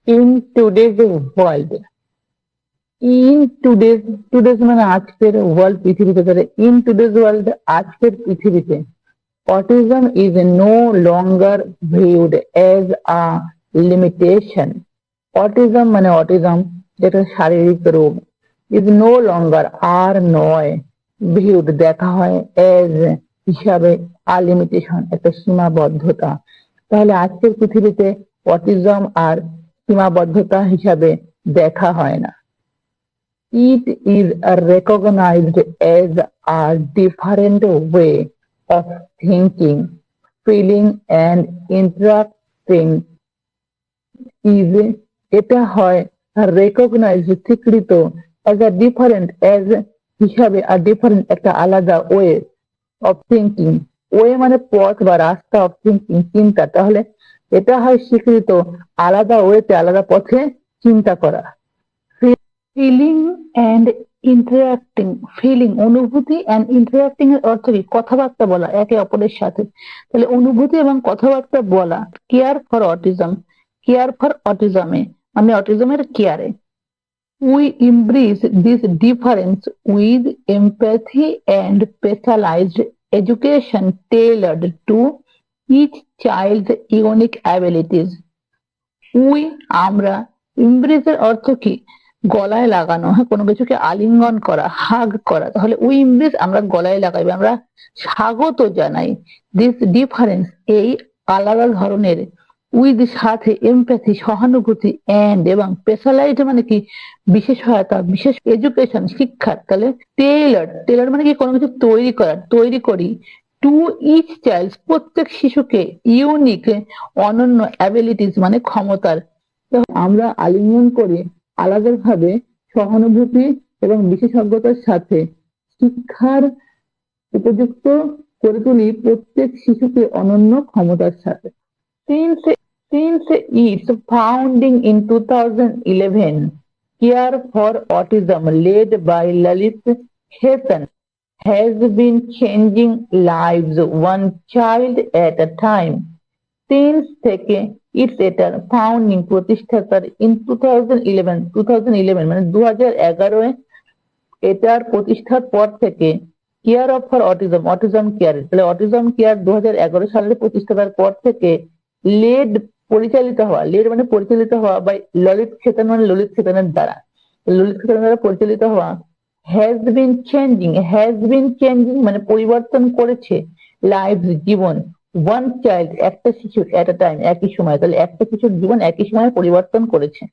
in today's world. In today's মানে আজকের world পৃথিবীতে, তাহলে in today's world আজকের পৃথিবীতে autism is no longer viewed as a limitation. Autism মানে autism যেটা শারীরিক রোগ, is no longer আর নয়, viewed দেখা হয় as হিসাবে a limitation একটা সীমাবদ্ধতা। তাহলে আজকের পৃথিবীতে অটিজম আর সীমাবদ্ধতা হিসাবে দেখা হয় না। It is recognized as a different way of thinking, feeling and interacting. Is এটা হয় recognized স্বীকৃত as a different as হিসাবে a different একটা আলাদা way of thinking. ওয়ে মানে পথ বা রাস্তা, অফ থিঙ্কিং চিন্তা। তাহলে এটা হয় স্বীকৃত আলাদা ওয়েতে, আলাদা পথে চিন্তা করা। ফিলিং অ্যান্ড ইন্টারাক্টিং, ফিলিং অনুভূতি অ্যান্ড ইন্টারাক্টিং এর অর্থ কি? কথাবার্তা বলা একে অপরের সাথে। তাহলে অনুভূতি এবং কথাবার্তা বলা। Care for autism, care for অটিজমে মানে অটিজমের কেয়ারে। We embrace this difference with empathy and specialized education tailored to each child's unique abilities. We আমরা embrace এর অর্থ কি? গলায় লাগানো, হ্যাঁ, কোনো কিছুকে আলিঙ্গন করা, হাগ করা। তাহলে we embrace আমরা গলায় লাগাই, আমরা স্বাগত জানাই this difference এই আলাদা ধরনের, উইথ সাথে, এমপ্যাথি সহানুভূতি, এন্ড এবং স্পেশালাইজড মানে কি? বিশেষ সহায়তা, বিশেষ এডুকেশন শিক্ষা। তাহলে টেইলার, টেইলার মানে কি? কোনো কিছু তৈরি করা, তৈরি করি টু ইচ চাইল্ড প্রত্যেক শিশুকে, ইউনিক অনন্য, অ্যাবিলিটিস মানে ক্ষমতার। আমরা আলিঙ্গন করে আলাদাভাবে সহানুভূতি এবং বিশেষজ্ঞতার সাথে শিক্ষার উপযুক্ত করে তুলি প্রত্যেক শিশুকে অনন্য ক্ষমতার সাথে। Since its founding in 2011, Care for Autism, led by Lalit Khetan, has been changing lives one child at a time. Since থেকে its এটার ফাউন্ডিং প্রতিষ্ঠাতার in 2011 মানে 2011 এটার প্রতিষ্ঠার পর থেকে care for autism, autism care, তাহলে অটিজম কেয়ার 2011 সালে প্রতিষ্ঠাতার পর থেকে লেড পরিচালিত হওয়া, লেড মানে পরিচালিত হওয়া বাই ললিত খেতান মানে ললিত খেতানের দ্বারা, ললিত খেতানের দ্বারা পরিচালিত হওয়া। হ্যাজ বিন চেঞ্জিং মানে পরিবর্তন করেছে লাইফ জীবন, ওয়ান চাইল্ড একটা শিশু এট আ টাইম একই সময়, তাহলে একটা শিশুর জীবন একই সময় পরিবর্তন করেছে।